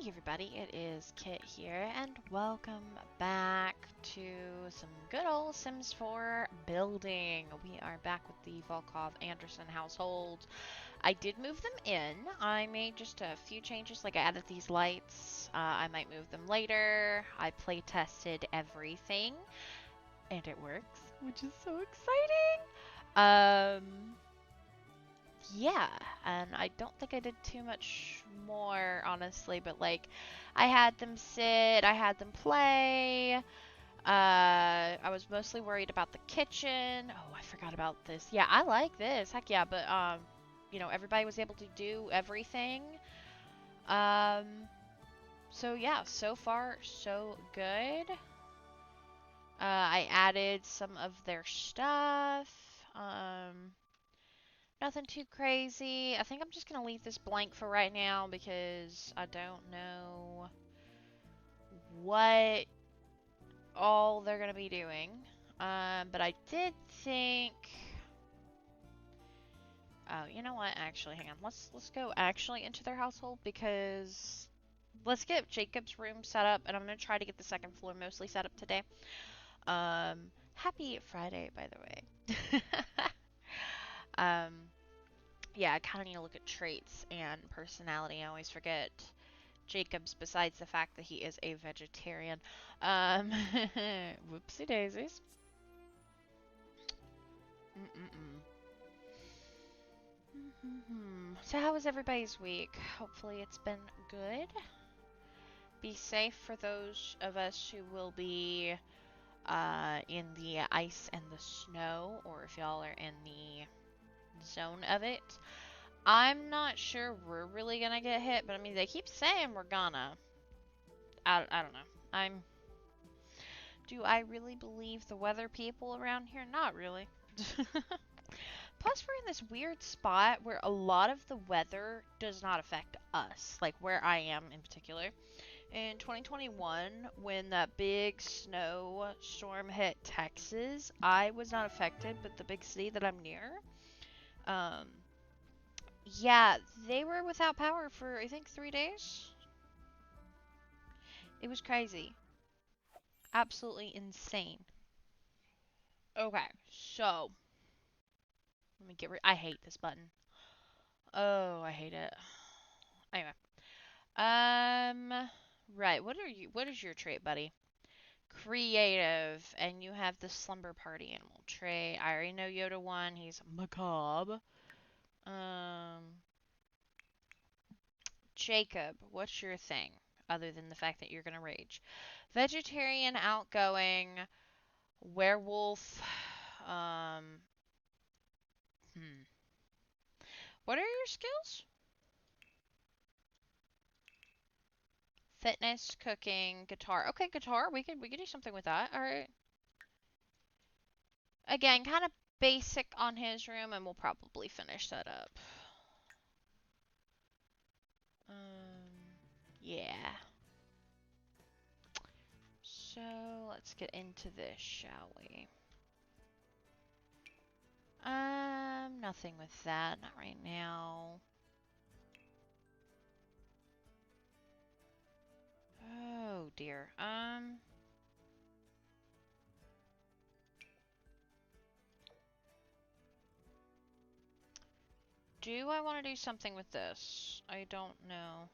Hey everybody, it is Kit here, and welcome back to some good old Sims 4 building. We are back with the Volkov-Anderson household. I did move them in. I made just a few changes, like I added these lights. I might move them later. I play tested everything, and it works, which is so exciting. Yeah, and I don't think I did too much more, honestly, but like, I had them sit, I had them play. I was mostly worried about the kitchen. Oh, I forgot about this. Yeah, I like this. Heck yeah, but you know, everybody was able to do everything. Um, so yeah, so far so good. I added some of their stuff. Nothing too crazy. I think I'm just going to leave this blank for right now because I don't know what all they're going to be doing. But I did think... Oh, you know what? Actually, hang on. Let's go actually into their household because let's get Jacob's room set up, and I'm going to try to get the second floor mostly set up today. Happy Friday, by the way. um, yeah, I kind of need to look at traits and personality. I always forget Jacob's, besides the fact that he is a vegetarian. Whoopsie daisies. So how was everybody's week? Hopefully it's been good. Be safe for those of us who will be in the ice and the snow, or if y'all are in the zone of it. I'm not sure we're really gonna get hit, but I mean, they keep saying we're gonna. I don't know. Do I really believe the weather people around here? Not really. Plus, we're in this weird spot where a lot of the weather does not affect us, like where I am in particular. In 2021, when that big snow storm hit Texas, I was not affected, but the big city that I'm near, yeah, they were without power for, I think, 3 days. It was crazy. Absolutely insane. Okay, so let me get rid. I hate this button. Oh, I hate it. Anyway, right. What is your trait, buddy? Creative, and you have the slumber party animal trait. I already know Yoda one. He's macabre. Jacob, what's your thing? Other than the fact that you're gonna rage. Vegetarian, outgoing, werewolf. Um, hmm. What are your skills? Fitness, cooking, guitar. Okay, guitar. We could do something with that. All right. Again, kind of basic on his room, and we'll probably finish that up. Yeah. So let's get into this, shall we? Nothing with that. Not right now. Oh dear. Do I want to do something with this? I don't know.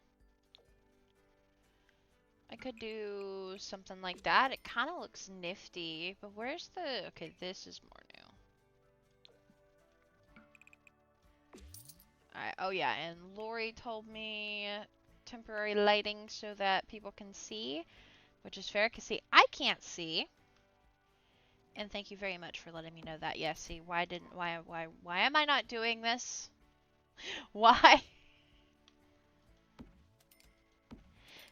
I could do something like that. It kind of looks nifty, but where's the... Okay, this is more new. Alright, oh yeah, and Lori told me temporary lighting so that people can see, which is fair, because see, I can't see. And thank you very much for letting me know that. Yeah, see, why am I not doing this? Why?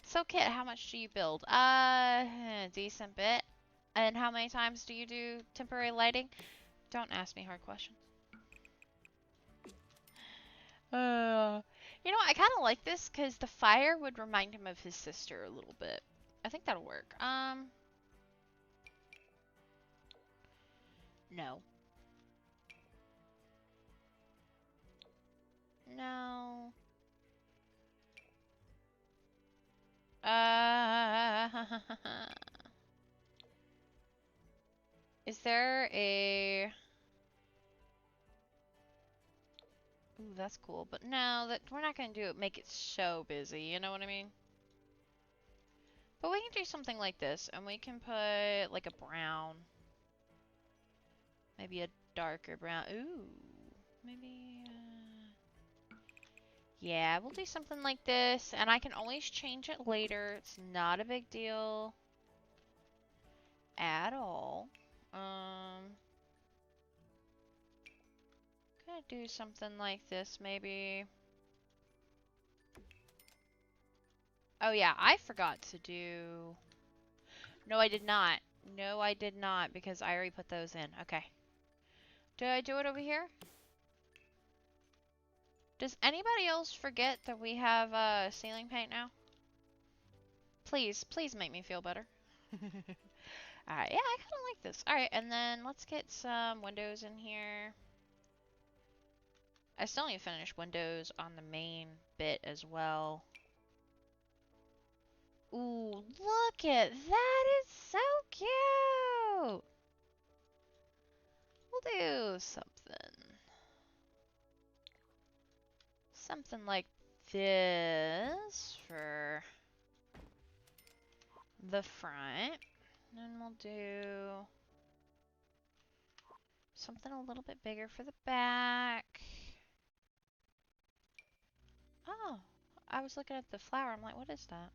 So, Kit, how much do you build? Decent bit. And how many times do you do temporary lighting? Don't ask me hard questions. You know, I kind of like this because the fire would remind him of his sister a little bit. I think that'll work. No. No. Is there a... Ooh, that's cool. But no, that we're not going to do it. Make it so busy. You know what I mean? But we can do something like this. And we can put like a brown. Maybe a darker brown. Ooh. Maybe... Yeah, we'll do something like this. And I can always change it later. It's not a big deal. At all. Gonna do something like this, maybe. Oh yeah, I forgot to do... No, I did not. No, I did not, because I already put those in. Okay. Did I do it over here? Does anybody else forget that we have ceiling paint now? Please, please make me feel better. Alright, yeah, I kind of like this. Alright, and then let's get some windows in here. I still need to finish windows on the main bit as well. Ooh, look at that! It's so cute! We'll do something. Something like this for the front. And then we'll do something a little bit bigger for the back. Oh, I was looking at the flower. I'm like, what is that?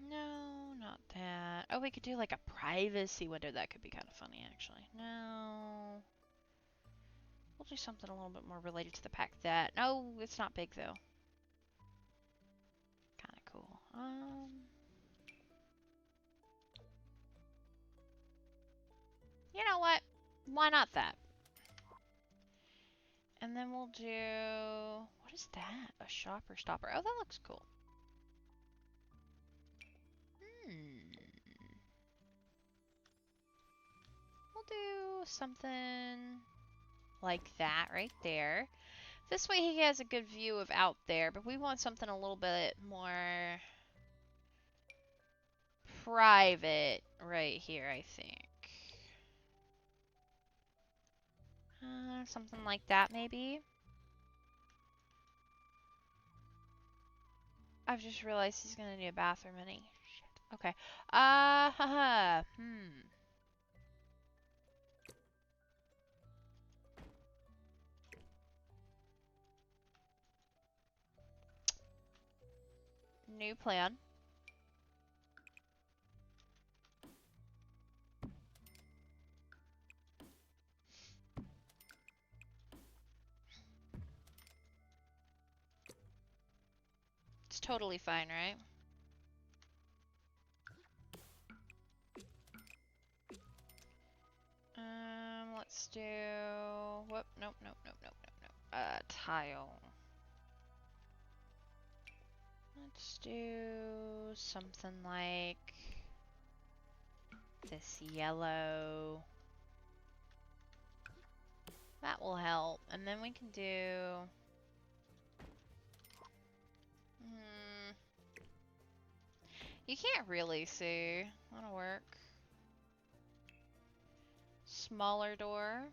No, not that. Oh, we could do like a privacy window. That could be kind of funny, actually. No. We'll do something a little bit more related to the pack that. No, it's not big, though. Kind of cool. You know what? Why not that? And then we'll do... What is that? A shopper stopper. Oh, that looks cool. We'll do something like that right there. This way he has a good view of out there, but we want something a little bit more private right here, I think. Something like that, maybe. I've just realized he's gonna need a bathroom, and he... Shit. Okay. Haha. New plan. It's totally fine, right? Let's do... Whoop, nope, nope, nope, nope, nope, nope. Tile. Let's do something like this yellow. That will help. And then we can do... You can't really see. That'll work. Smaller door.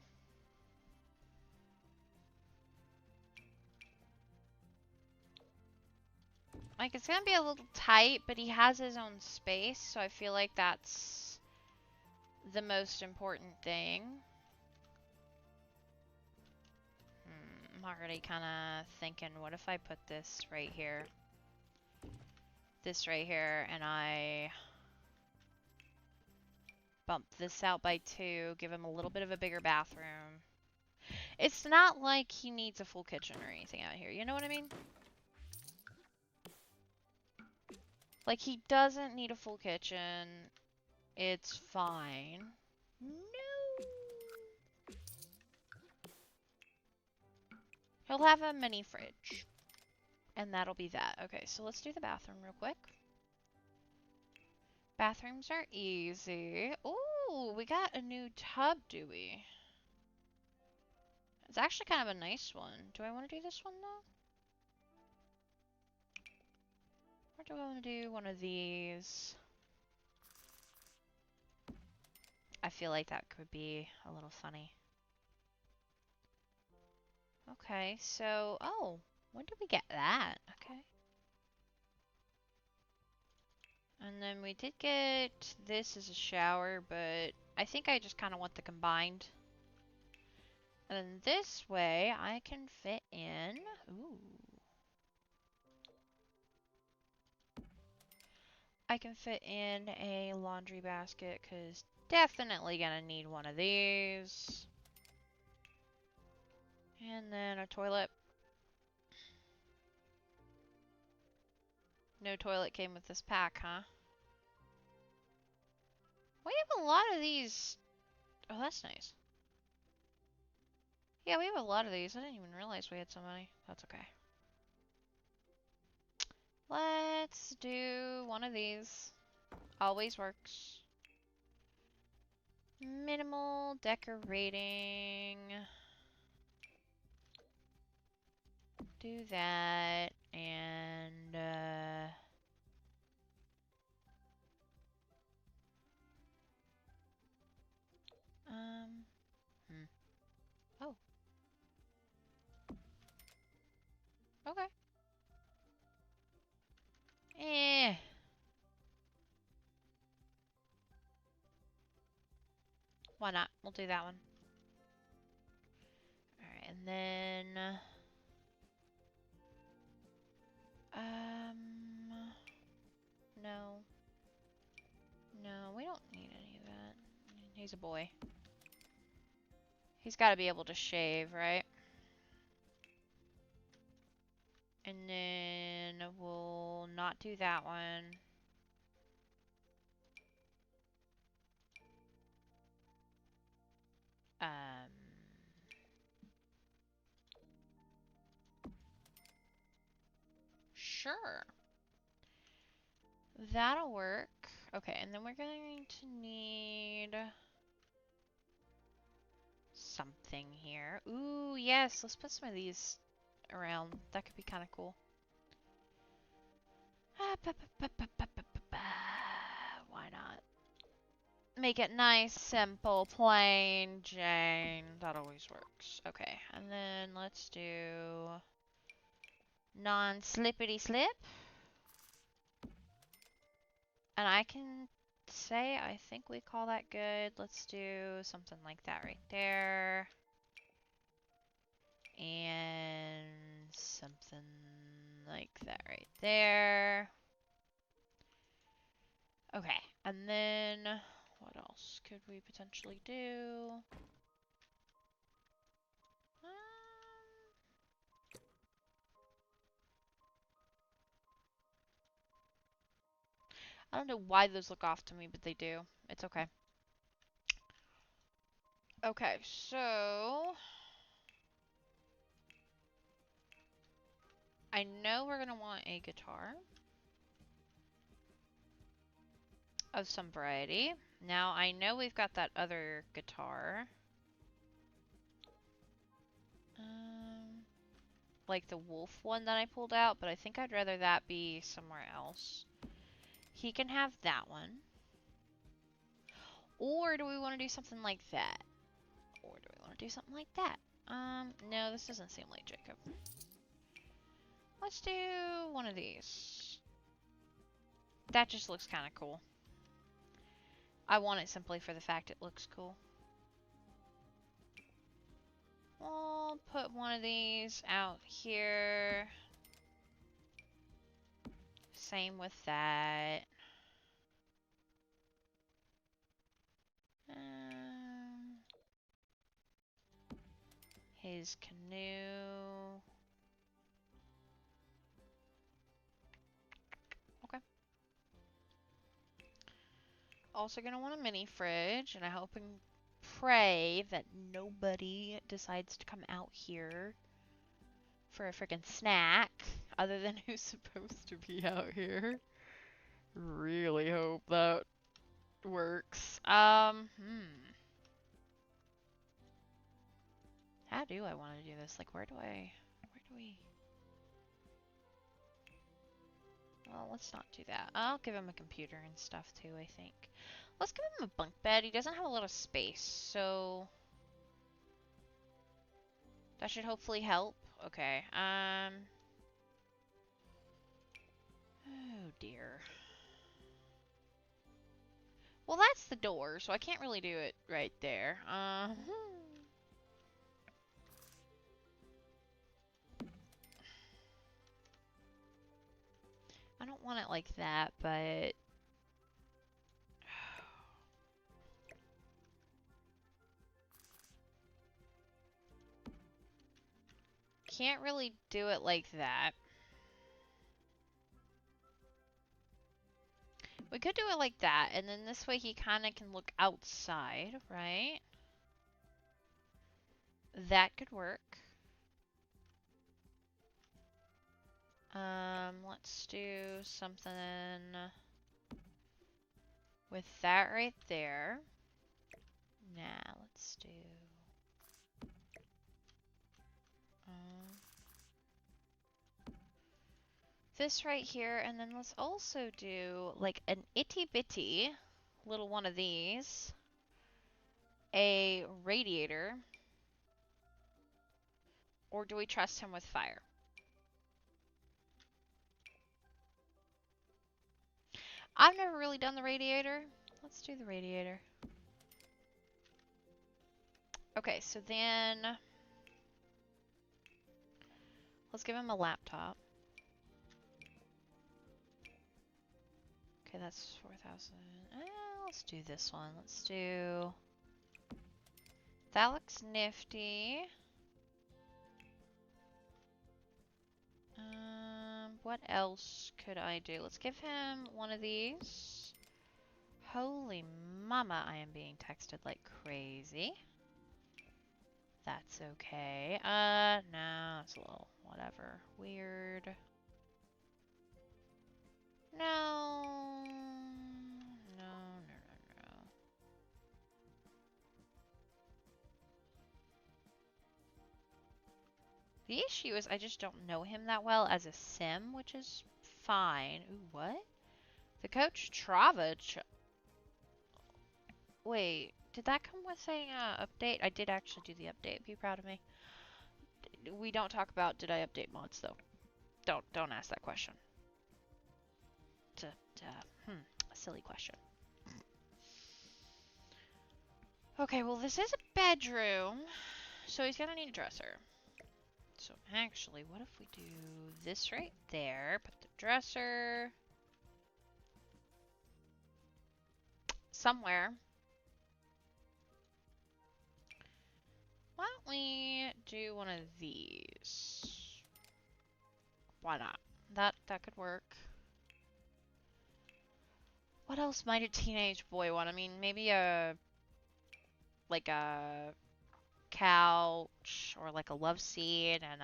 Like, it's gonna be a little tight, but he has his own space, so I feel like that's the most important thing. I'm already kind of thinking, what if I put this right here? This right here, and I bump this out by 2, give him a little bit of a bigger bathroom. It's not like he needs a full kitchen or anything out here, you know what I mean? Like, he doesn't need a full kitchen. It's fine. No! He'll have a mini fridge. And that'll be that. Okay, so let's do the bathroom real quick. Bathrooms are easy. Ooh, we got a new tub, do we? It's actually kind of a nice one. Do I want to do this one though? Or do I want to do one of these? I feel like that could be a little funny. Okay, so, oh, when did we get that? Okay. And then we did get this as a shower, but I think I just kind of want the combined. And then this way, I can fit in, ooh. I can fit in a laundry basket, because definitely gonna need one of these. And then a toilet. No toilet came with this pack, huh? We have a lot of these. Oh, that's nice. Yeah, we have a lot of these. I didn't even realize we had so many. That's okay. Let's do one of these. Always works. Minimal decorating. Do that. And, oh. Okay. Eh. Why not? We'll do that one. Alright, and then... No. No, we don't need any of that. He's a boy. He's gotta be able to shave, right? And then we'll not do that one. Sure. That'll work. Okay, and then we're going to need something here. Ooh, yes, let's put some of these around. That could be kind of cool. Why not? Make it nice, simple, plain Jane. That always works. Okay, and then let's do non-slippity slip. And I can say I think we call that good. Let's do something like that right there. And something like that right there. Okay, and then what else could we potentially do? I don't know why those look off to me, but they do. It's okay. Okay, so I know we're gonna want a guitar of some variety. Now, I know we've got that other guitar. Like the wolf one that I pulled out, but I think I'd rather that be somewhere else. He can have that one. Or do we want to do something like that? Or do we want to do something like that? No, this doesn't seem like Jacob. Let's do one of these. That just looks kind of cool. I want it simply for the fact it looks cool. We'll put one of these out here. Same with that. His canoe. Okay. Also gonna want a mini fridge, and I hope and pray that nobody decides to come out here for a freaking snack other than who's supposed to be out here. Really hope that works. That how do I want to do this? Like, where do we... Well, let's not do that. I'll give him a computer and stuff too, I think. Let's give him a bunk bed. He doesn't have a lot of space, so... That should hopefully help. Okay, oh dear. Well, that's the door, so I can't really do it right there. I don't want it like that, but... Can't really do it like that. We could do it like that, and then this way he kind of can look outside, right? That could work. Let's do something with that right there. Nah, let's do... this right here, and then let's also do like an itty bitty little one of these, a radiator, or do we trust him with fire? I've never really done the radiator. Let's do the radiator. Okay, so then let's give him a laptop. Okay, that's 4,000. Let's do this one. Let's do... That looks nifty. What else could I do? Let's give him one of these. Holy mama, I am being texted like crazy. That's okay. No, it's a little whatever. Weird. No. No. The issue is I just don't know him that well as a sim, which is fine. Ooh, what? The coach Trava... Wait, did that come with a update? I did actually do the update. Be proud of me. We don't talk about did I update mods, though. Don't ask that question. It's a silly question. Okay, well, this is a bedroom, so he's gonna need a dresser. So actually, what if we do this right there? Put the dresser somewhere. Why don't we do one of these? Why not? That could work. What else might a teenage boy want? I mean, maybe like a couch or like a love seat and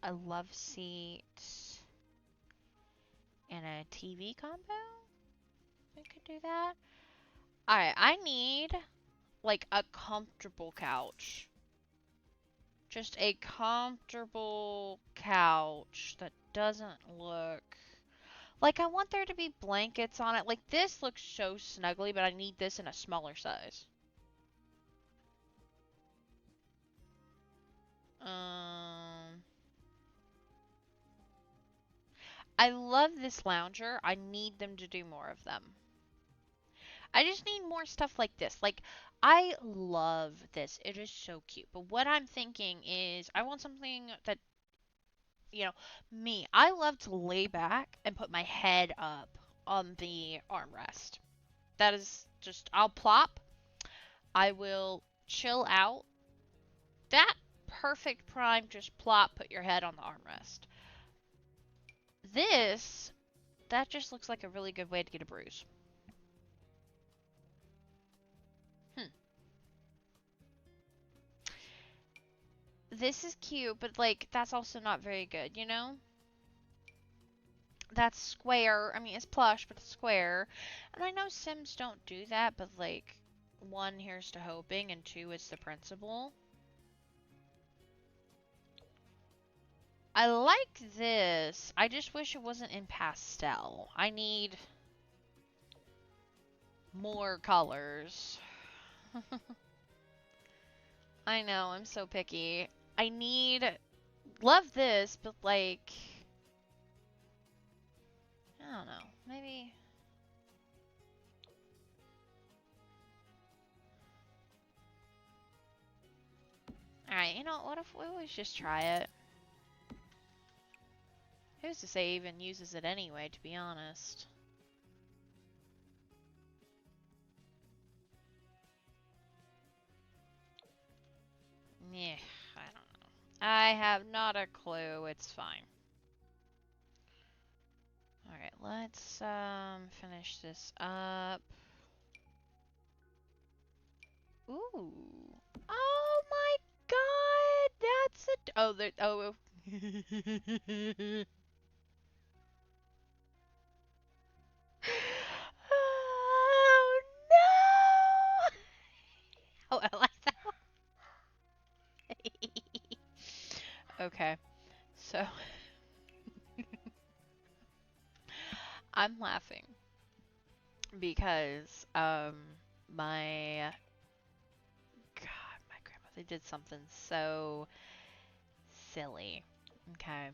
a love seat and a TV combo. We could do that. Alright, I need like a comfortable couch. Just a comfortable couch that doesn't look... Like, I want there to be blankets on it. Like, this looks so snuggly, but I need this in a smaller size. I love this lounger. I need them to do more of them. I just need more stuff like this. Like, I love this. It is so cute. But what I'm thinking is I want something that, you know, me. I love to lay back and put my head up on the armrest. That is just, I'll plop. I will chill out. That perfect prime, just plop, put your head on the armrest. This, that just looks like a really good way to get a bruise. This is cute, but like, that's also not very good, you know? that's square. I mean, it's plush, but it's square. And I know Sims don't do that, but like, one, here's to hoping, and two, it's the principle. I like this. I just wish it wasn't in pastel. I need more colors. I know, I'm so picky. I need... Love this, but like... I don't know. Maybe... Alright, you know, what if we always just try it? Who's to say he even uses it anyway, to be honest? Yeah, I don't know. I have not a clue. It's fine. Alright, let's finish this up. Ooh. Oh my god! That's a... Oh, there... Oh. Oh no! Oh, I like that one. Okay, so I'm laughing because my grandmother did something so silly. Okay.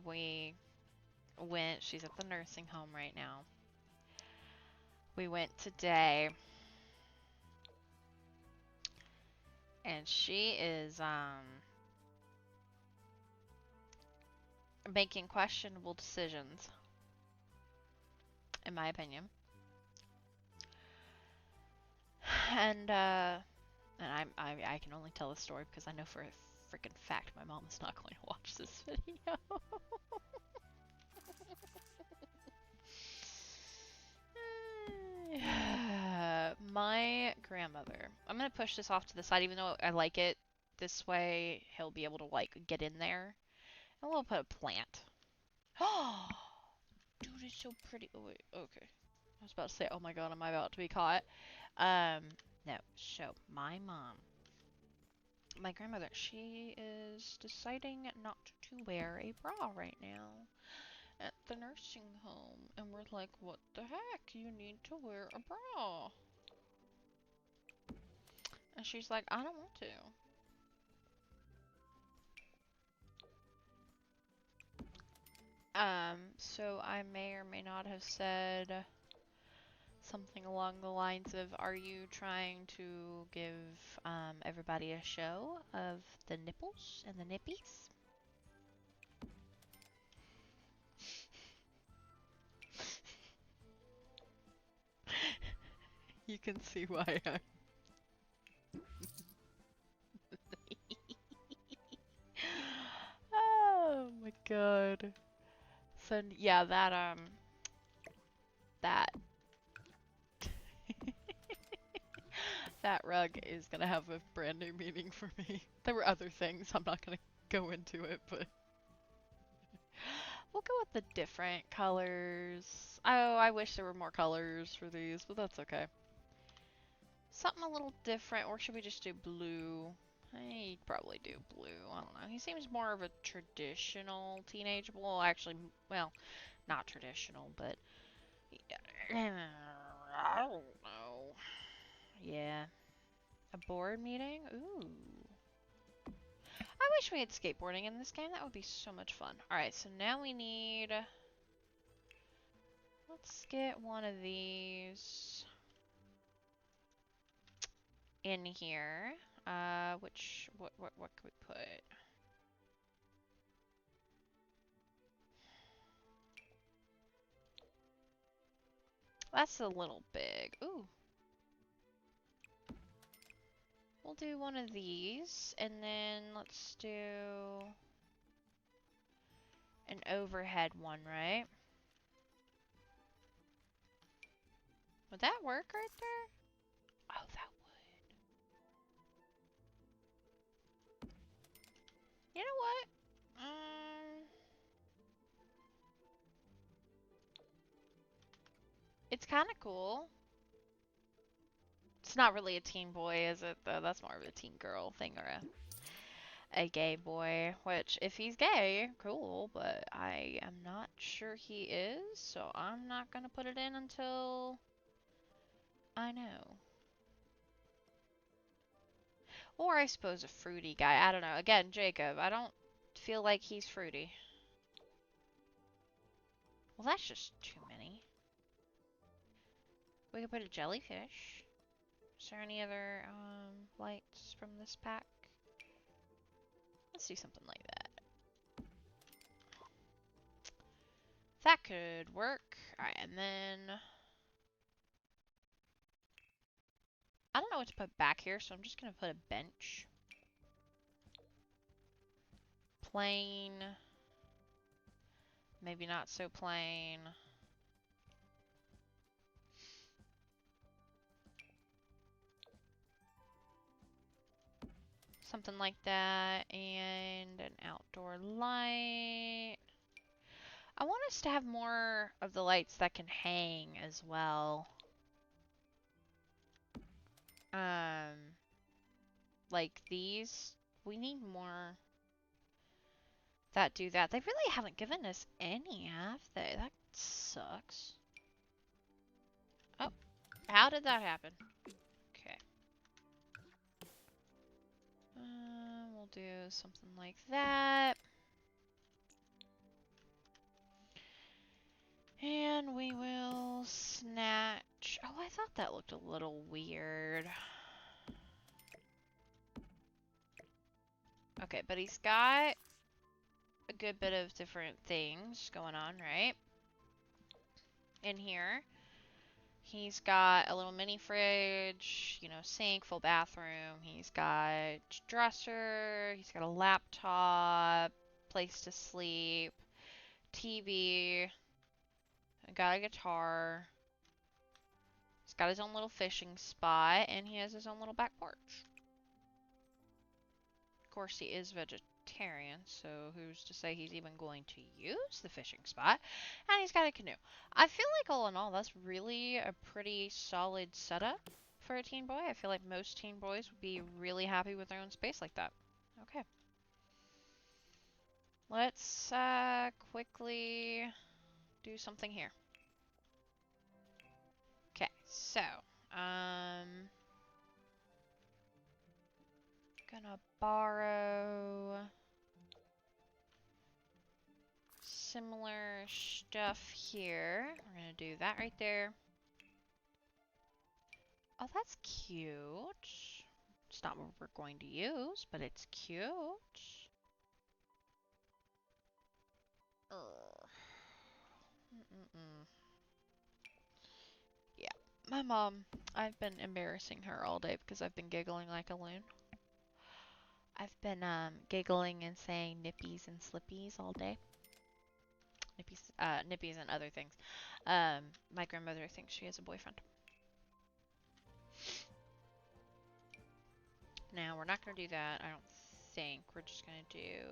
We went, she's at the nursing home right now. We went today and she is making questionable decisions, in my opinion. And I can only tell the story because I know for a freaking fact my mom is not going to watch this video. My grandmother. I'm gonna push this off to the side, even though I like it. This way, he'll be able to like get in there. And we'll put a plant. Oh, dude, it's so pretty. Oh wait, okay. I was about to say, oh my god, am I about to be caught? No. So my mom, my grandmother, she is deciding not to wear a bra right now at the nursing home, and we're like, what the heck? You need to wear a bra. And she's like, I don't want to. So I may or may not have said something along the lines of, are you trying to give everybody a show of the nipples and the nippies? You can see why I'm... Oh my god. So yeah, that that rug is gonna have a brand new meaning for me. There were other things, I'm not gonna go into it, but we'll go with the different colors. Oh, I wish there were more colors for these, but that's okay. Something a little different, or should we just do blue? I'd probably do blue. I don't know. He seems more of a traditional teenage. Well, actually, well, not traditional, but I don't know. Yeah. A board meeting? Ooh. I wish we had skateboarding in this game. That would be so much fun. Alright, so now we need... Let's get one of these in here. What could we put? That's a little big. Ooh. We'll do one of these, and then let's do an overhead one, right? Would that work right there? Oh, that would. You know what? kind of cool. It's not really a teen boy, is it, though? That's more of a teen girl thing or a gay boy. Which, if he's gay, cool, but I am not sure he is, so I'm not gonna put it in until I know. Or I suppose a fruity guy. I don't know. Again, Jacob, I don't feel like he's fruity. Well, that's just too many. We could put a jellyfish. Is there any other lights from this pack? Let's do something like that. That could work. Alright, and then I don't know what to put back here, so I'm just gonna put a bench. Plain. Maybe not so plain. Something like that. And an outdoor light. I want us to have more of the lights that can hang as well. Like these. We need more that do that. They really haven't given us any, have they? That sucks. Oh, how did that happen? Okay. We'll do something like that. And we will snatch... Oh, I thought that looked a little weird. Okay, but he's got a good bit of different things going on, right? In here. He's got a little mini fridge, you know, sink, full bathroom. He's got dresser. He's got a laptop, place to sleep, TV. Got a guitar. He's got his own little fishing spot, and he has his own little back porch. Of course, he is vegetarian, so who's to say he's even going to use the fishing spot? And he's got a canoe. I feel like all in all, that's really a pretty solid setup for a teen boy. I feel like most teen boys would be really happy with their own space like that. Okay. Let's quickly do something here. Okay, so, gonna borrow similar stuff here. We're gonna do that right there. Oh, that's cute. It's not what we're going to use, but it's cute. Yeah, my mom, I've been embarrassing her all day because I've been giggling like a loon. I've been giggling and saying nippies and slippies all day. Nippies and other things. My grandmother thinks she has a boyfriend. Now, we're not going to do that, I don't think. We're just going to do...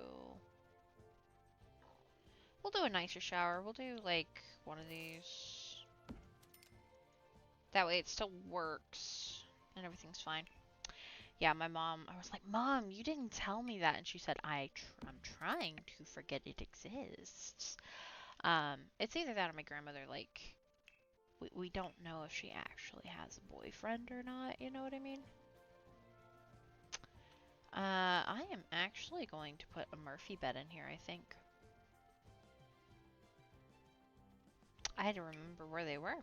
We'll do a nicer shower. We'll do, like, one of these. That way it still works. And everything's fine. Yeah, my mom... I was like, Mom, you didn't tell me that. And she said, I'm trying to forget it exists. It's either that or my grandmother, like... We don't know if she actually has a boyfriend or not. You know what I mean? I am actually going to put a Murphy bed in here, I think. I had to remember where they were.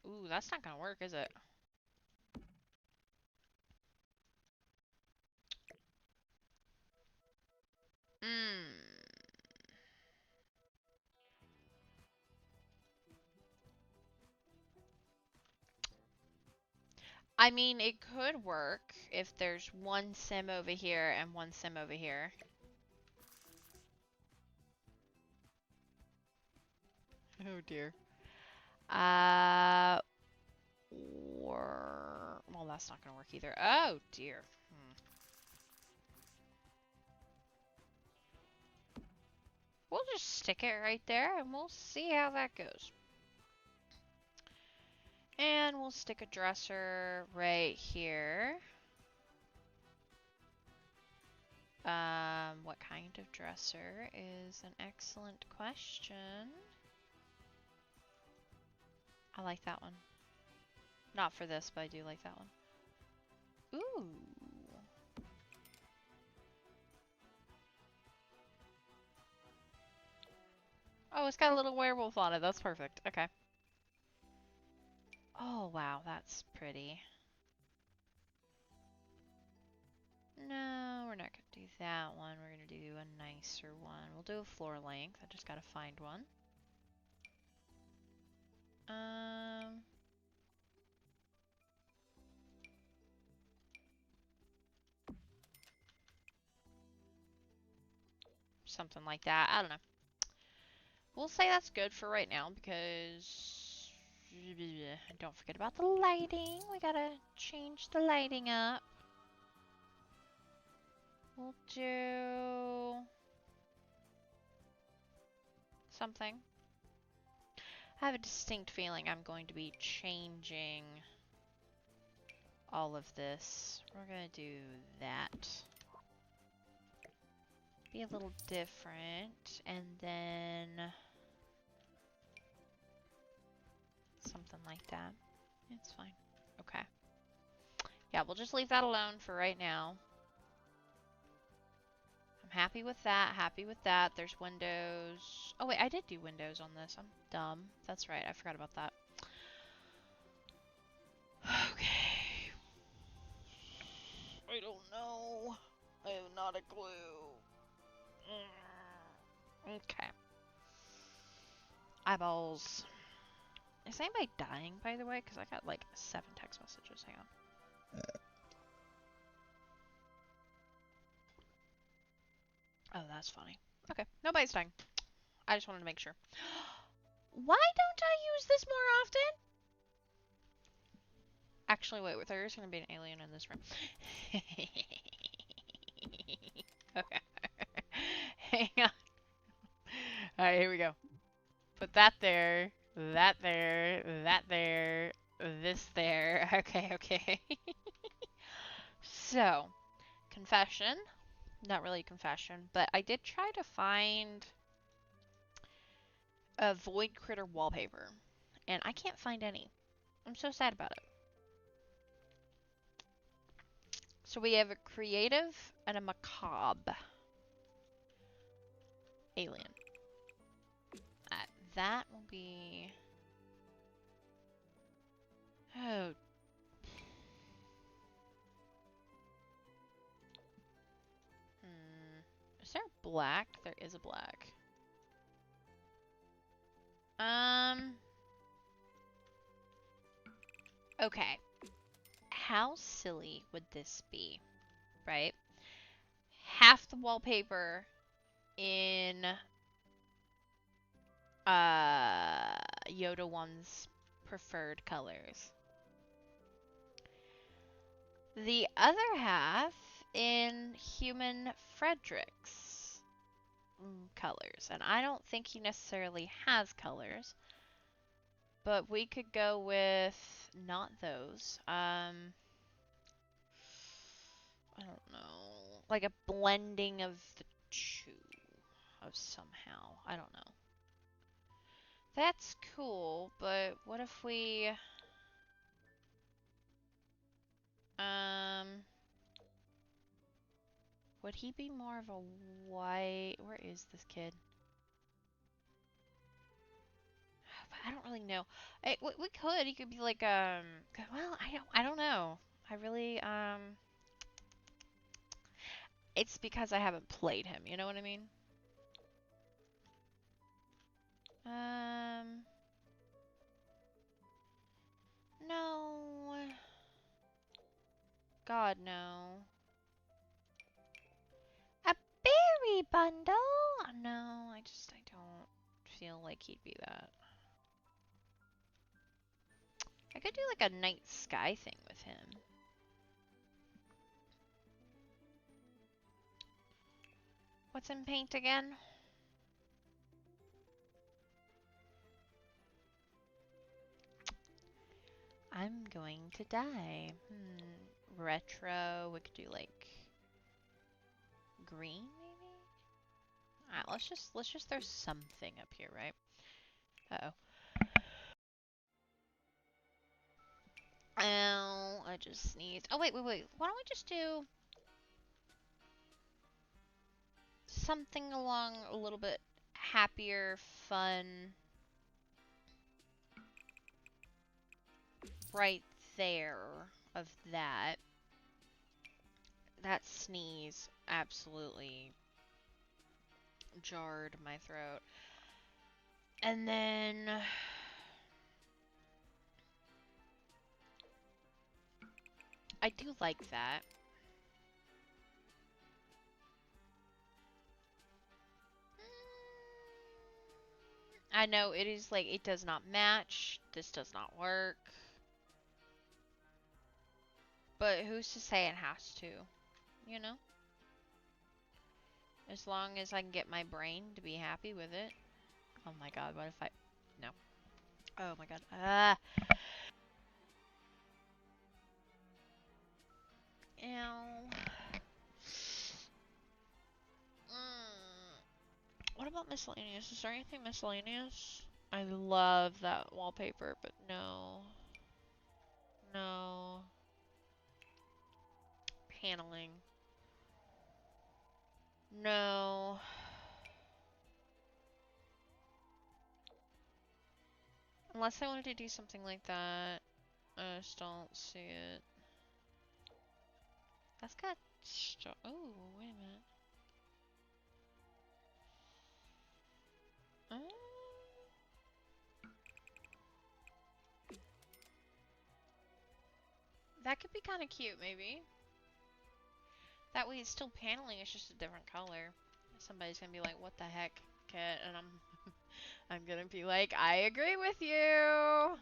Ooh, that's not gonna work, is it? I mean, it could work if there's one sim over here and one sim over here. Oh dear. Or... Well, that's not gonna work either. Oh dear. just stick it right there and we'll see how that goes. And we'll stick a dresser right here. What kind of dresser is an excellent question. I like that one. Not for this, but I do like that one. Ooh. Oh, it's got a little werewolf on it. That's perfect. Okay. Oh, wow. That's pretty. No, we're not going to do that one. We're going to do a nicer one. We'll do a floor length. I just got to find one. Something like that. I don't know. We'll say that's good for right now because don't forget about the lighting. We gotta change the lighting up. We'll do something. I have a distinct feeling I'm going to be changing all of this. We're gonna do that. Be a little different, and then something like that. It's fine. Okay. Yeah, we'll just leave that alone for right now. I'm happy with that, happy with that. There's windows. Oh wait, I did do windows on this. I'm dumb. That's right, I forgot about that. Okay. I don't know. I have not a clue. Okay. Eyeballs. Is anybody dying, by the way? Because I got like 7 text messages. Hang on. Oh, that's funny. Okay, nobody's dying. I just wanted to make sure. Why don't I use this more often? Actually, wait, there's going to be an alien in this room. Okay. Hang on. Alright, here we go. Put that there, that there, that there, this there. Okay, okay. So, confession. Not really a confession, but I did try to find a void critter wallpaper, and I can't find any. I'm so sad about it. So we have a creative and a macabre alien. That will be... Oh. Is there a black? There is a black. Okay. How silly would this be, right? Half the wallpaper in Yoda 1's preferred colors. The other half in human Frederick's colors. And I don't think he necessarily has colors. But we could go with not those. I don't know. Like a blending of the two of somehow. I don't know. That's cool, but what if we... Would he be more of a white... Where is this kid? I don't really know. We could. He could be like, well, I don't know. I really, It's because I haven't played him, you know what I mean? No. God, no. A berry bundle? No, I don't feel like he'd be that. I could do like a night sky thing with him. What's in paint again? I'm going to die. Retro. We could do like green, maybe. Alright, let's just throw something up here, right? Uh-oh. Oh, I just sneezed. Oh, wait. Why don't we just do something along a little bit happier, fun, right there of that. That sneeze absolutely jarred my throat. And then I do like that. I know it is like it does not match. This does not work. But who's to say it has to? You know? As long as I can get my brain to be happy with it. Oh my god, what if I... No. Oh my god. Ah! Ow. What about miscellaneous? Is there anything miscellaneous? I love that wallpaper, but no. No. Paneling. No. Unless I wanted to do something like that. I just don't see it. That's got... Oh, wait a minute. That could be kind of cute, maybe. That way it's still paneling, it's just a different color. Somebody's gonna be like, what the heck, Kit? And I'm gonna be like, I agree with you!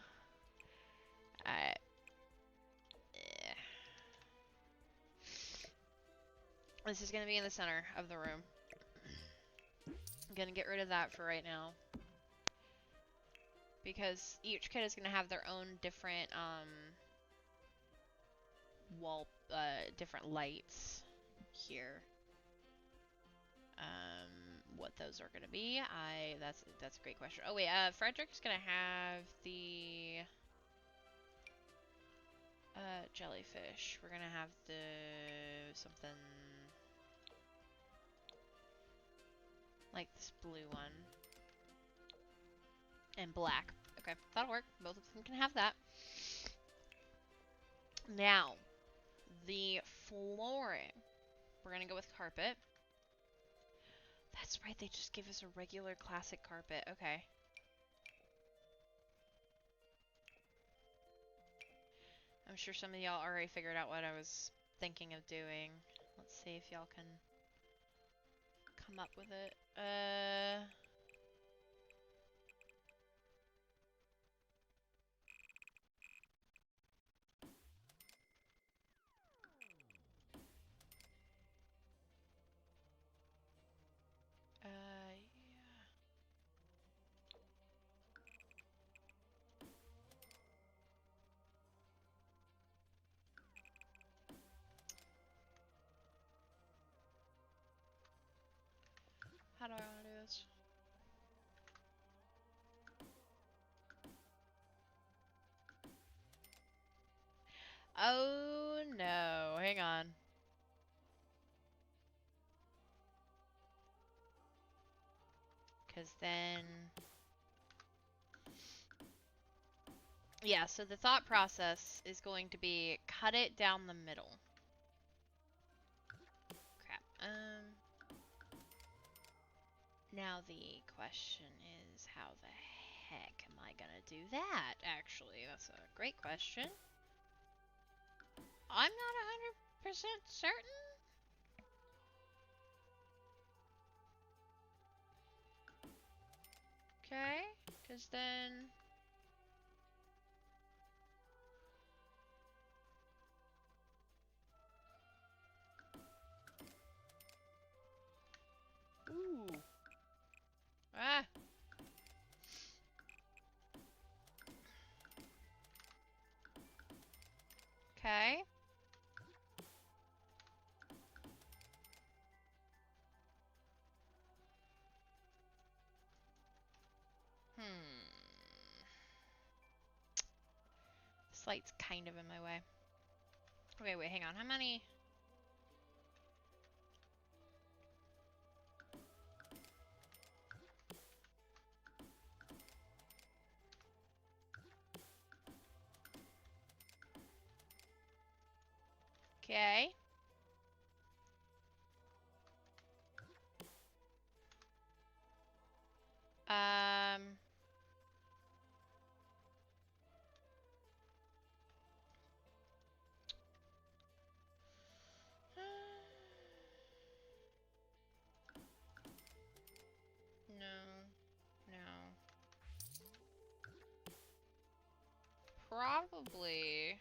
This is gonna be in the center of the room. I'm gonna get rid of that for right now. Because each kid is gonna have their own different, different lights here. What those are gonna be, that's a great question. Oh wait, Frederick's gonna have the jellyfish. We're gonna have the something like this blue one and black. Okay, that'll work. Both of them can have that. Now, the flooring. We're gonna go with carpet. That's right, they just give us a regular classic carpet. Okay. I'm sure some of y'all already figured out what I was thinking of doing. Let's see if y'all can come up with it. Yeah. How do I want to do this? Oh no, hang on. Because then... Yeah, so the thought process is going to be cut it down the middle. Crap. Now the question is, how the heck am I gonna do that, actually? That's a great question. I'm not 100% certain. Okay, because then... Ooh. Ah. light's kind of in my way. Okay, wait, hang on. How many? Okay. No. No. Probably.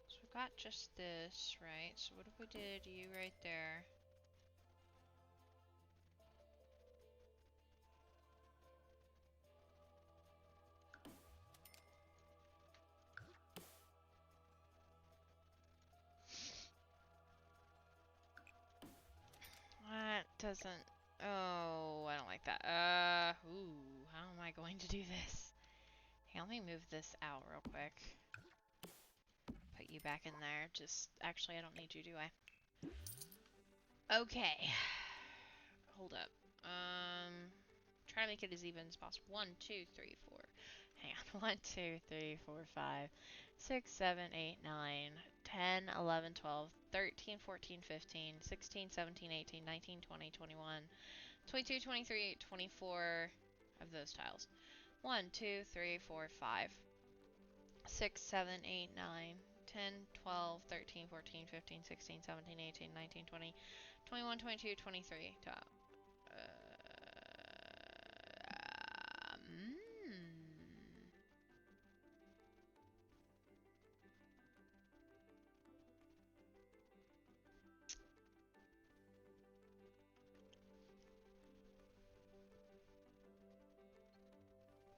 So we've got just this, right? So what if we did you right there? That doesn't... Oh, I don't like that. Ooh, how am I going to do this? Hey, let me move this out real quick. Put you back in there. Just, actually, I don't need you, do I? Okay. Hold up. Try to make it as even as possible. 1, 2, 3, 4. Hang on. 1, 2, 3, 4, 5, 6, 7, 8, 9, 10, 11, 12, 13, 14, 15, 16, 17, 18, 19, 20, 21, 22, 23, 24 of those tiles. 1, 2, 3, 4, 5, 6, 7, 8, 9, 10, 12, 13, 14, 15, 16, 17, 18, 19, 20, 21, 22, 23.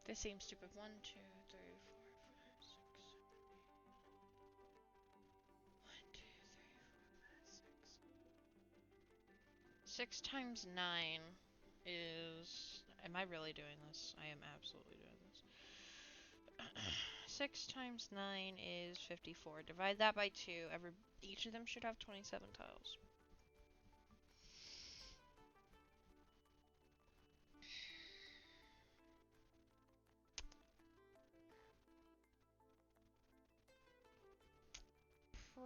This seems stupid. 1, 2, 3, 4, 5, 6, 1, 2, 3, 4, 5, 6. 6 times 9 is... Am I really doing this? I am absolutely doing this. 6 times 9 is 54. Divide that by 2. Each of them should have 27 tiles.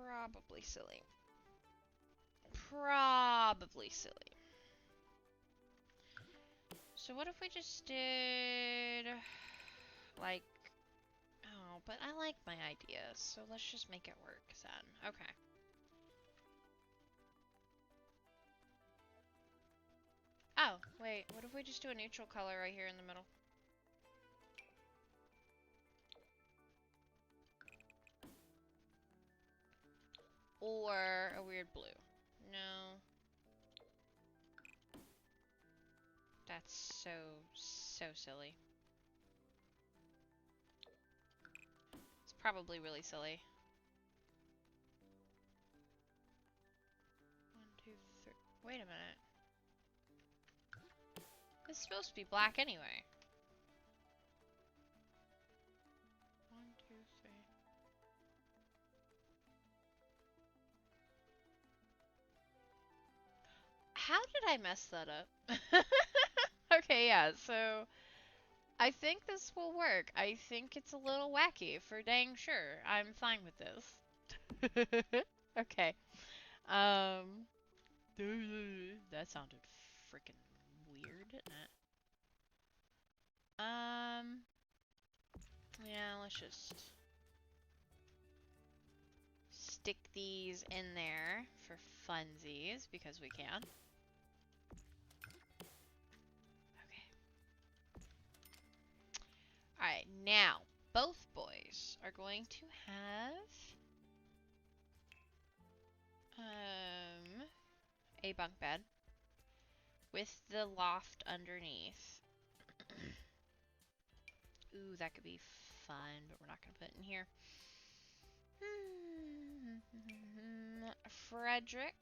Probably silly. Probably silly. So what if we just did... Like... Oh, but I like my ideas, so let's just make it work then. Okay. Oh, wait, what if we just do a neutral color right here in the middle? Or a weird blue. No. That's so silly. It's probably really silly. 1, 2, 3. Wait a minute. It's supposed to be black anyway. 1, 2, 3. How did I mess that up? Okay, yeah, so I think this will work. I think it's a little wacky, for dang sure. I'm fine with this. Okay. That sounded freaking weird. Yeah, let's just stick these in there for funsies, because we can. Okay. Alright, now, both boys are going to have a bunk bed with the loft underneath. Ooh, that could be fun, but we're not going to put it in here. Frederick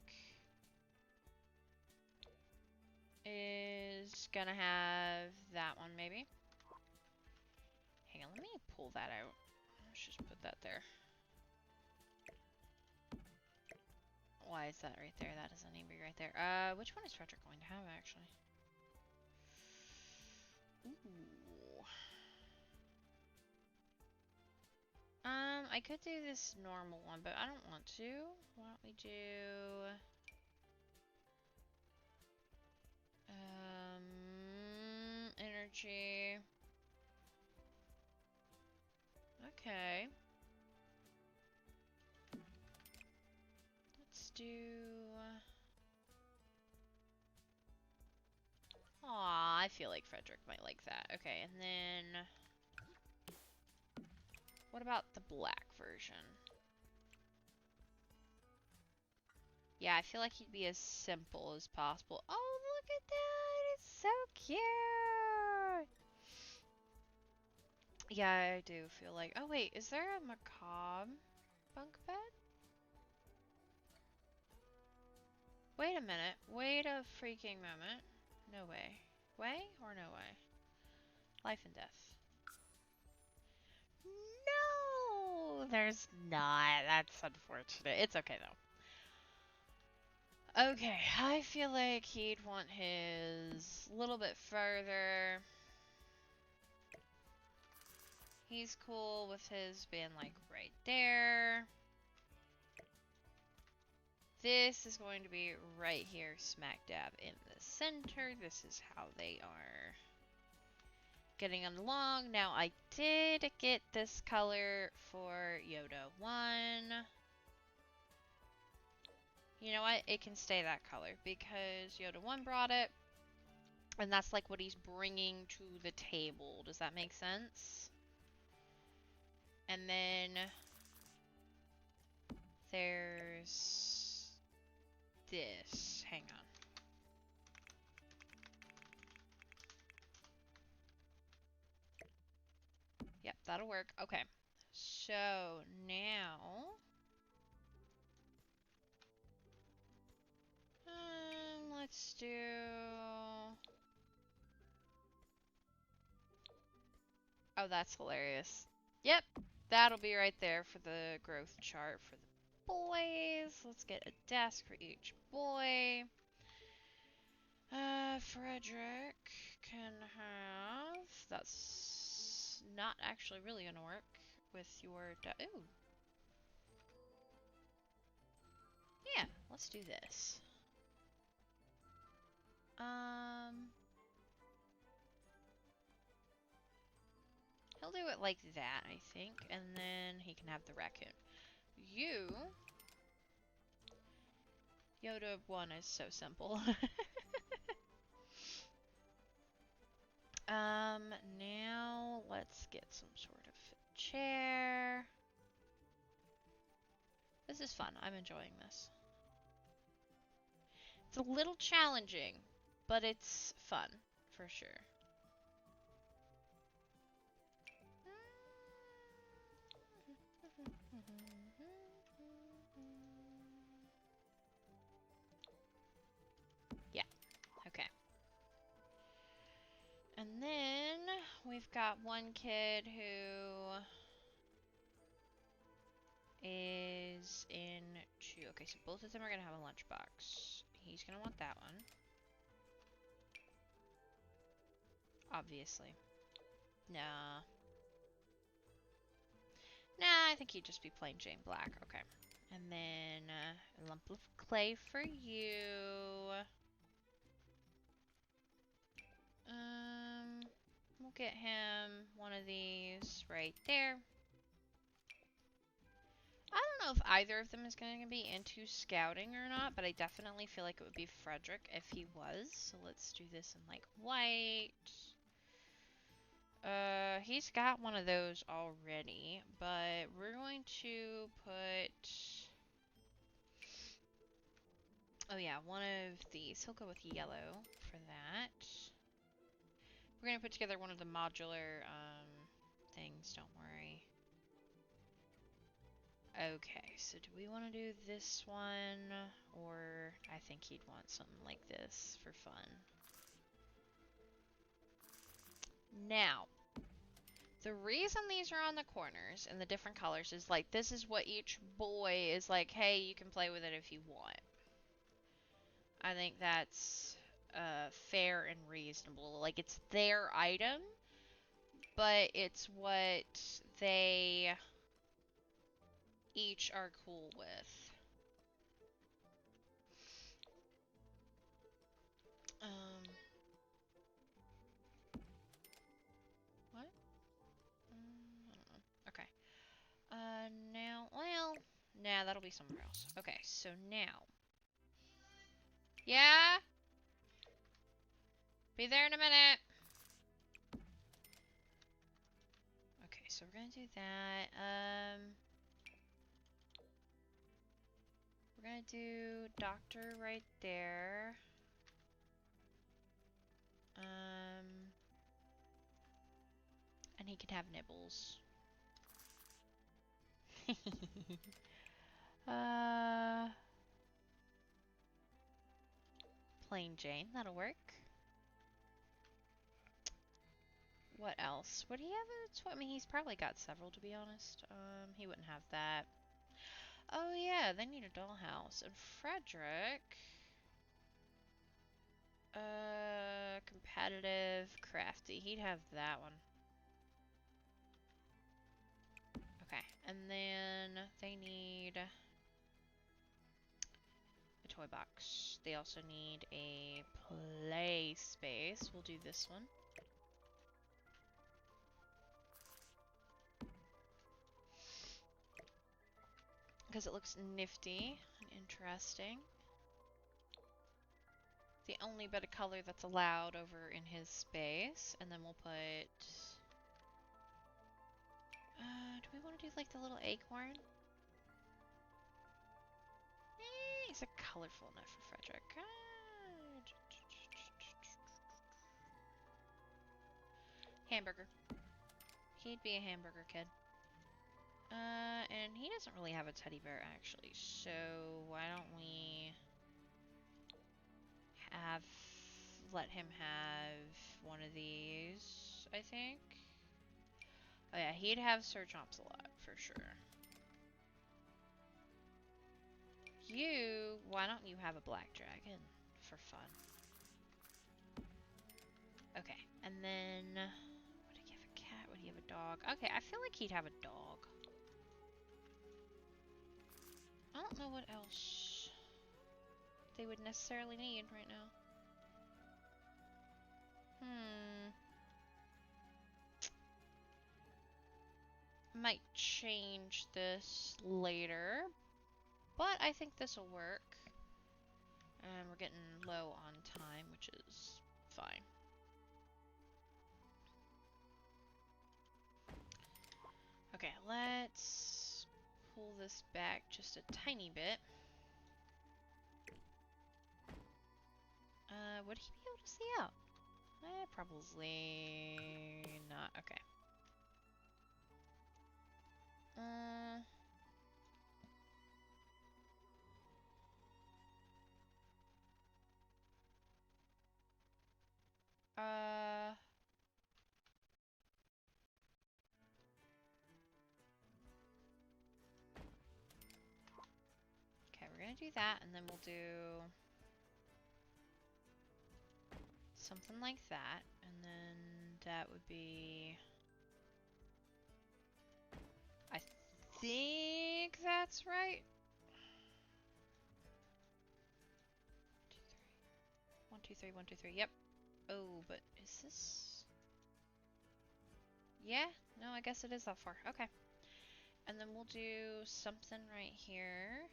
is gonna have that one, maybe. Hang on, let me pull that out. Let's just put that there. Why is that right there? That doesn't need to be right there. Which one is Frederick going to have, actually? Ooh. I could do this normal one, but I don't want to. Why don't we do... energy. Okay. Let's do... Aw, I feel like Frederick might like that. Okay, and then... What about the black version? Yeah, I feel like he'd be as simple as possible. Oh, look at that! It's so cute! Yeah, I do feel like... Oh, wait, is there a macabre bunk bed? Wait a minute. Wait a freaking moment. No way. Way or no way? Life and death. No! There's not. That's unfortunate. It's okay, though. Okay, I feel like he'd want his a little bit further. He's cool with his being, like, right there. This is going to be right here, smack dab in the center. This is how they are getting along. Now, I did get this color for Yoda 1. You know what? It can stay that color because Yoda 1 brought it. And that's like what he's bringing to the table. Does that make sense? And then there's this. Hang on. Yep, that'll work. Okay. So now let's do oh, that's hilarious. Yep, that'll be right there for the growth chart for the boys. Let's get a desk for each boy. Frederick can have... That's not actually really gonna work with your... Ooh. Yeah, let's do this. He'll do it like that, I think, and then he can have the raccoon. You... Yoda 1 is so simple. Now let's get some sort of chair. This is fun. I'm enjoying this. It's a little challenging, but it's fun, for sure. Yeah, okay. And then we've got one kid who is in two. Okay, so both of them are going to have a lunchbox. He's going to want that one. Obviously. Nah. Nah, I think he'd just be plain Jane Black. Okay. And then a lump of clay for you. We'll get him one of these right there. I don't know if either of them is going to be into scouting or not, but I definitely feel like it would be Frederick if he was. So let's do this in like white. He's got one of those already, but we're going to put... Oh yeah, one of these. He'll go with yellow for that. We're going to put together one of the modular, things, don't worry. Okay, so do we want to do this one, or I think he'd want something like this for fun. Now, The reason these are on the corners in the different colors is like this is what each boy is like, hey, you can play with it if you want. I think that's fair and reasonable. Like, it's their item, but it's what they each are cool with. What? I don't know. Okay. Now, well, nah, that'll be somewhere else. Okay, so now. Yeah? Be there in a minute. Okay, so we're gonna do that. We're gonna do doctor right there. And he can have nibbles. Plain Jane, that'll work. What else? Would he have a toy? I mean, he's probably got several, to be honest. He wouldn't have that. Oh yeah, they need a dollhouse. And Frederick... competitive, crafty. He'd have that one. Okay, and then they need a toy box. They also need a play space. We'll do this one. Because it looks nifty and interesting. The only bit of color that's allowed over in his space. And then we'll put... do we want to do like the little acorn? He's a colorful enough for Frederick. Hamburger. He'd be a hamburger kid. And he doesn't really have a teddy bear, actually. So, why don't we let him have one of these, I think? Oh yeah, he'd have Sir Chomps-a-lot, for sure. Why don't you have a black dragon, for fun? Okay, and then, would he have a cat? Would he have a dog? Okay, I feel like he'd have a dog. I don't know what else they would necessarily need right now. Might change this later, but I think this will work. And we're getting low on time, which is fine. Okay, let's pull this back just a tiny bit. Would he be able to see out? Probably not. Okay. Okay, we're gonna do that, and then we'll do something like that, and then that would be... I think that's right. 1, 2, 3. 1, 2, 3. Yep. Oh, but is this... Yeah? No, I guess it is that far. Okay. And then we'll do something right here.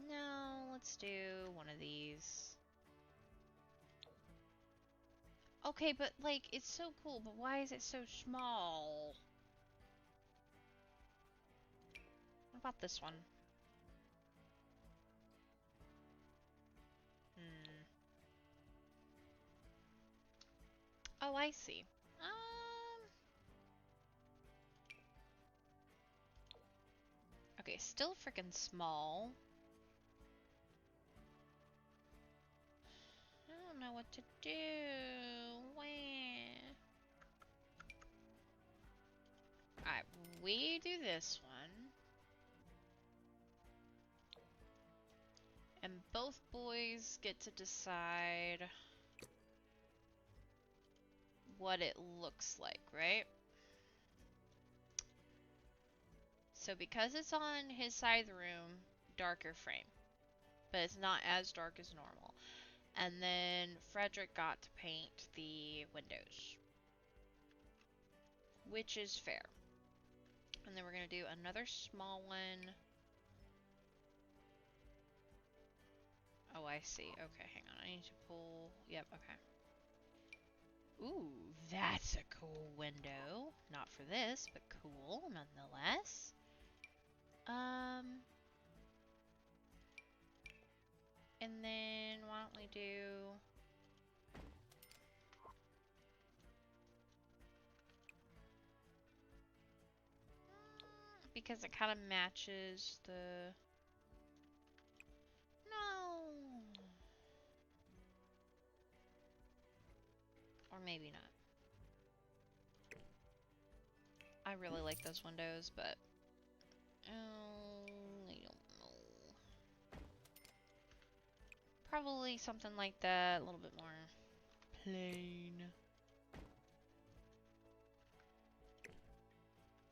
No, let's do one of these. Okay, but like, it's so cool, but why is it so small? What about this one? Oh, I see. Okay, still freaking small. I don't know what to do. Wah. Alright, we do this one. And both boys get to decide what it looks like, right? So because it's on his side of the room, darker frame. But it's not as dark as normal. And then Frederick got to paint the windows, which is fair. And then we're going to do another small one. Oh, I see. Okay, hang on. I need to pull... Yep, okay. Ooh, that's a cool window. Not for this, but cool nonetheless. And then why don't we do... Because it kind of matches the... No! Or maybe not. I really like those windows, but... I don't know. Probably something like that, a little bit more plain.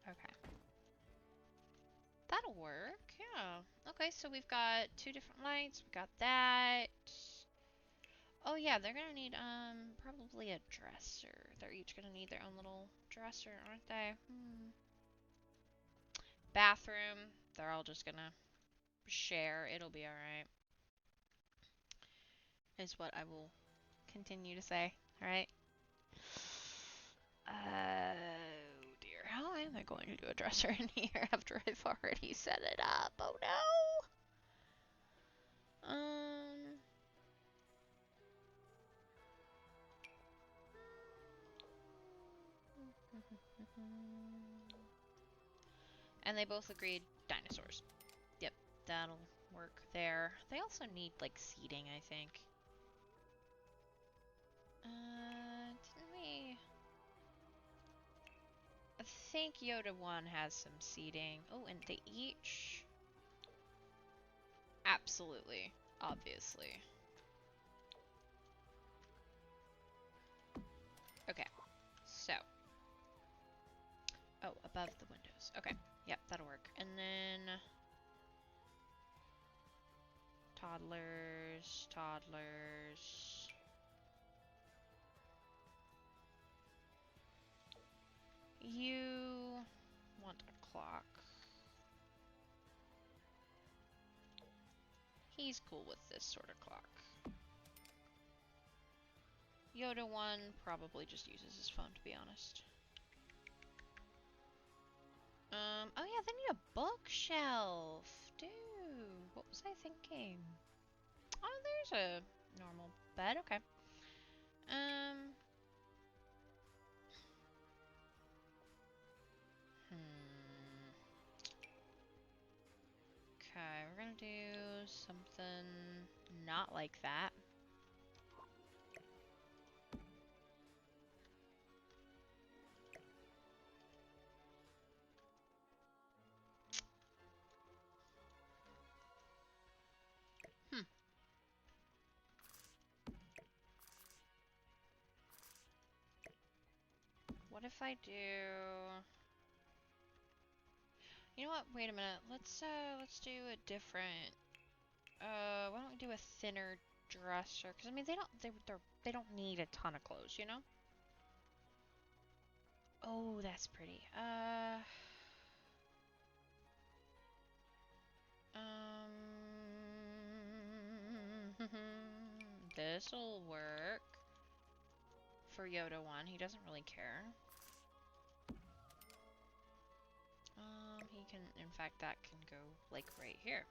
Okay. That'll work, yeah. Okay, so we've got 2 different lights. We got that. Oh yeah, they're gonna need, probably a dresser. They're each gonna need their own little dresser, aren't they? Bathroom. They're all just gonna share. It'll be alright. Is what I will continue to say, alright? Oh dear, how am I going to do a dresser in here after I've already set it up? Oh no! And they both agreed dinosaurs. Yep, that'll work there. They also need, like, seating, I think. Didn't we... I think Yoda 1 has some seating. Oh, and they each... Absolutely. Obviously. Okay. So. Oh, above the windows. Okay. Yep, that'll work. And then... Toddlers. You want a clock. He's cool with this sort of clock. Yoda 1 probably just uses his phone, to be honest. Oh yeah, they need a bookshelf. Dude, what was I thinking? Oh, there's a normal bed, okay. Okay, we're gonna do something not like that. What if I do... You know what? Wait a minute. Let's do a different... why don't we do a thinner dresser? Because I mean, they don't need a ton of clothes, you know? Oh, that's pretty. This'll work for Yoda 1. He doesn't really care. He can, in fact, that can go, like, right here.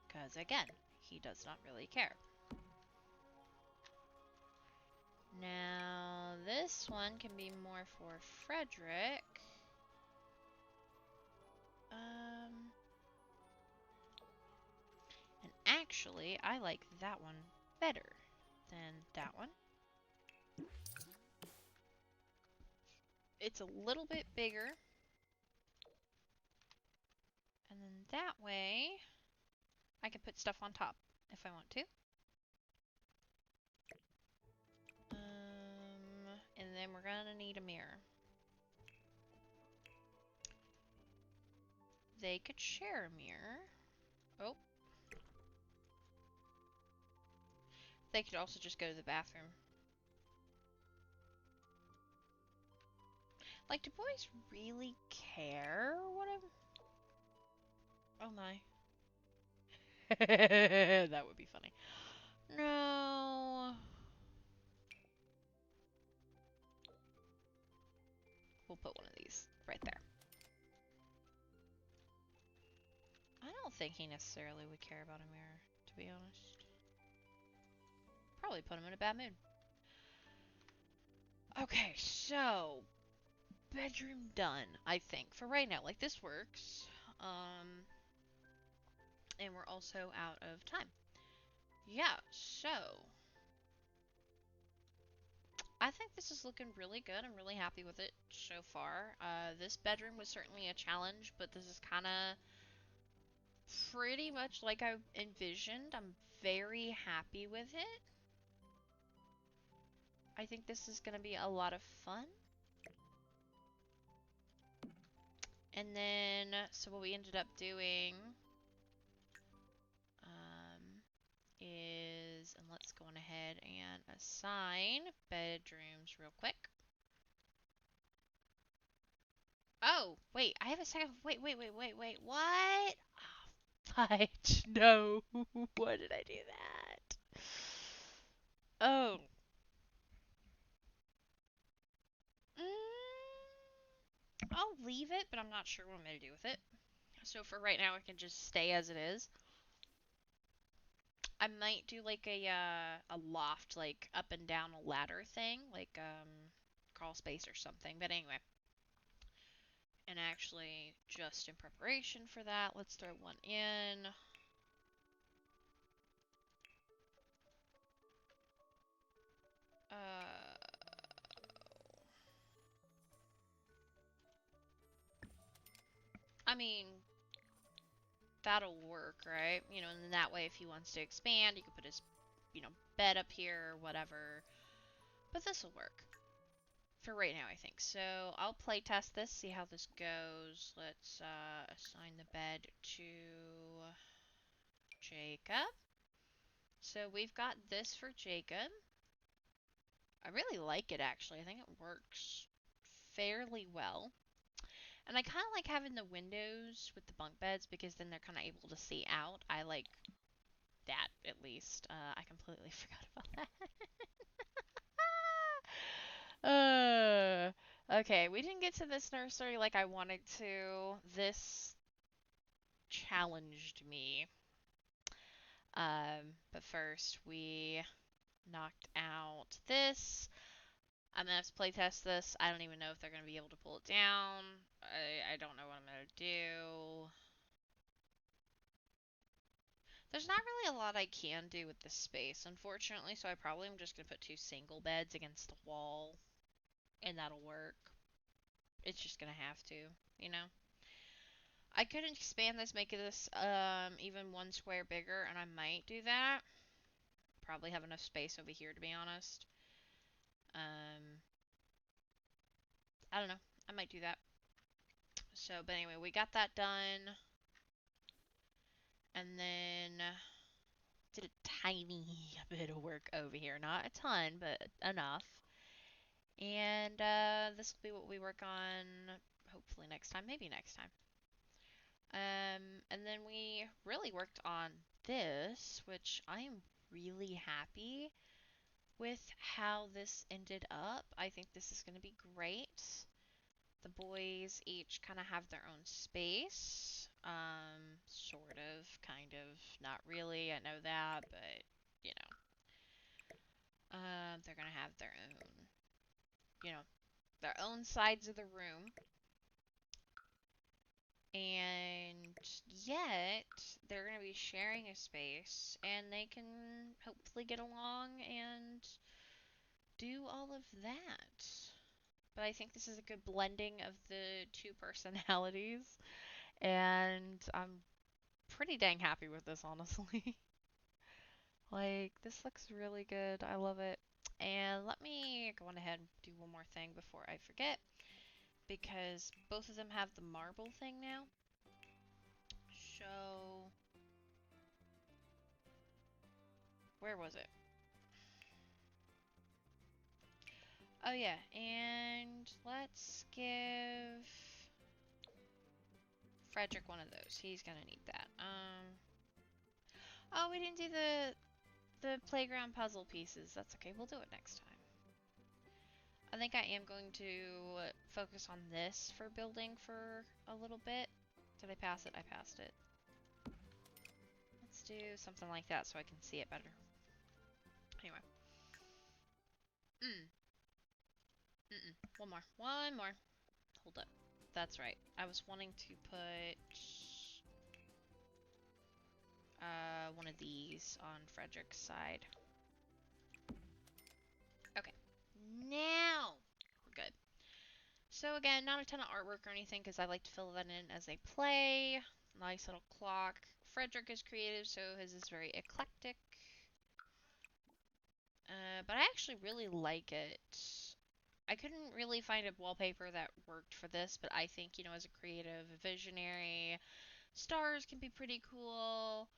Because, again, he does not really care. Now, this one can be more for Frederick. And actually, I like that one better. Then that one. It's a little bit bigger. And then that way, I can put stuff on top if I want to. And then we're gonna need a mirror. They could share a mirror. Oh. They could also just go to the bathroom. Like, do boys really care what I'm... Oh my. That would be funny. No. We'll put one of these right there. I don't think he necessarily would care about a mirror, to be honest. Probably put him in a bad mood. Okay, so bedroom done, I think, for right now. Like, this works. And we're also out of time. Yeah, so I think this is looking really good. I'm really happy with it so far. This bedroom was certainly a challenge, but this is kind of pretty much like I envisioned. I'm very happy with it. I think this is going to be a lot of fun. And then, so what we ended up doing is, and let's go on ahead and assign bedrooms real quick. Oh, wait, I have a second. Wait, what? Oh, fudge. No. Why did I do that? Oh. I'll leave it, but I'm not sure what I'm going to do with it. So for right now, it can just stay as it is. I might do like a loft, like up and down a ladder thing, like crawl space or something. But anyway. And actually, just in preparation for that, let's throw one in. I mean, that'll work, right? You know, and then that way if he wants to expand, he can put his, you know, bed up here or whatever. But this will work. For right now, I think. So, I'll play test this, see how this goes. Let's assign the bed to Jacob. So, we've got this for Jacob. I really like it, actually. I think it works fairly well. And I kind of like having the windows with the bunk beds because then they're kind of able to see out. I like that, at least. I completely forgot about that. Okay, we didn't get to this nursery like I wanted to. This challenged me. But first we knocked out this. I'm gonna have to play test this. I don't even know if they're gonna be able to pull it down. I don't know what I'm gonna do. There's not really a lot I can do with this space, unfortunately, so I probably am just gonna put two single beds against the wall, and that'll work. It's just gonna have to, you know? I could expand this, make this even one square bigger, and I might do that. Probably have enough space over here, to be honest. I don't know. I might do that. So, but anyway, we got that done. And then did a tiny bit of work over here. Not a ton, but enough. And this will be what we work on hopefully next time. Maybe next time. And then we really worked on this, which I am really happy with how this ended up. I think this is going to be great. The boys each kind of have their own space. Sort of, kind of, not really, I know that, but, you know. They're going to have their own, you know, their own sides of the room. And yet, they're going to be be sharing a space, and they can hopefully get along and do all of that. But I think this is a good blending of the two personalities, and I'm pretty dang happy with this, honestly. Like, this looks really good. I love it. And let me go on ahead and do one more thing before I forget, because both of them have the marble thing now. So, where was it? Oh yeah, and let's give Frederick one of those. He's gonna need that. Oh, we didn't do the playground puzzle pieces. That's okay. We'll do it next time. I think I am going to focus on this for building for a little bit. Did I pass it? I passed it. Let's do something like that so I can see it better. Anyway. One more. One more. Hold up. That's right. I was wanting to put one of these on Frederick's side. Okay. Now we're good. So again, not a ton of artwork or anything because I like to fill that in as they play. Nice little clock. Frederick is creative, so his is very eclectic. But I actually really like it. I couldn't really find a wallpaper that worked for this, but I think, you know, as a creative visionary, stars can be pretty cool.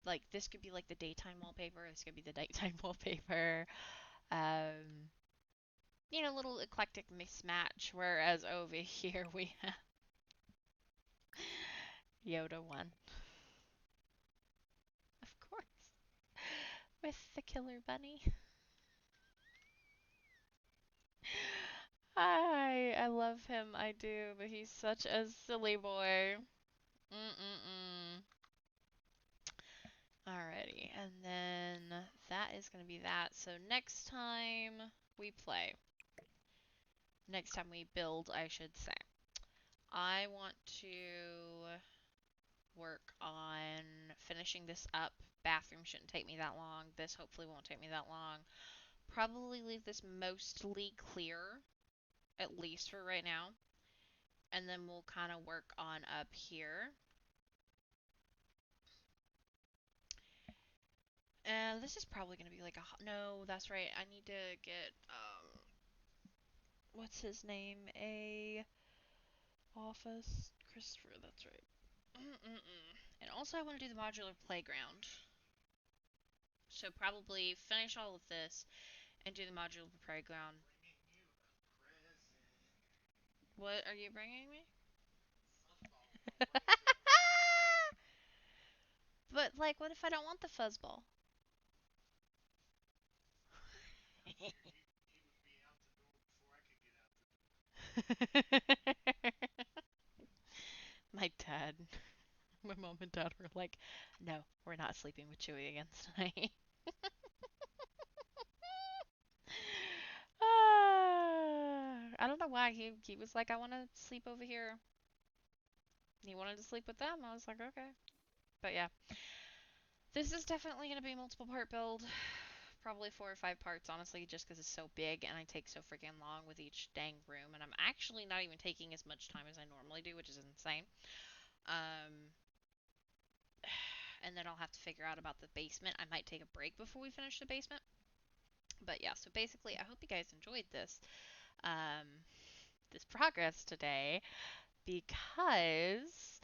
Like, this could be like the daytime wallpaper, this could be the nighttime wallpaper. You know, little eclectic mismatch, whereas over here we have Yoda 1. Of course. With the killer bunny. I love him, I do, but he's such a silly boy. Alrighty, and then that is going to be that. So next time we play, next time we build, I should say, I want to work on finishing this up. Bathroom shouldn't take me that long. This hopefully won't take me that long. Probably leave this mostly clear, at least for right now. And then we'll kind of work on up here. And this is probably going to be like a... No, that's right. I need to get, what's his name? A office. Christopher, that's right. And also I want to do the modular playground. So probably finish all of this and do the modular playground. What are you bringing me? But, like, what if I don't want the fuzzball? My dad, my mom and dad were like, no, we're not sleeping with Chewie again tonight. I don't know why. He was like, I want to sleep over here. He wanted to sleep with them. I was like, okay. But yeah. This is definitely going to be a multiple part build. Probably 4 or 5 parts, honestly, just because it's so big and I take so freaking long with each dang room. And I'm actually not even taking as much time as I normally do, which is insane. And then I'll have to figure out about the basement. I might take a break before we finish the basement. But yeah, so basically, I hope you guys enjoyed this. This progress today, because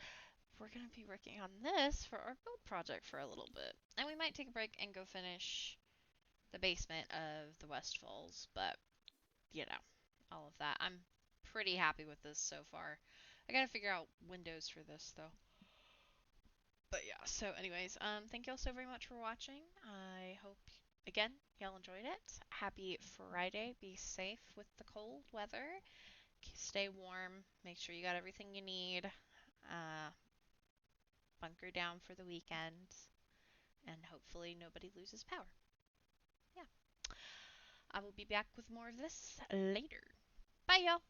we're going to be working on this for our build project for a little bit. And we might take a break and go finish the basement of the West Falls, but, you know, all of that. I'm pretty happy with this so far. I gotta figure out windows for this, though. But yeah, so anyways, thank y'all so very much for watching. I hope, again, y'all enjoyed it. Happy Friday. Be safe with the cold weather. Stay warm. Make sure you got everything you need. Bunker down for the weekend. And hopefully nobody loses power. Yeah. I will be back with more of this later. Bye, y'all.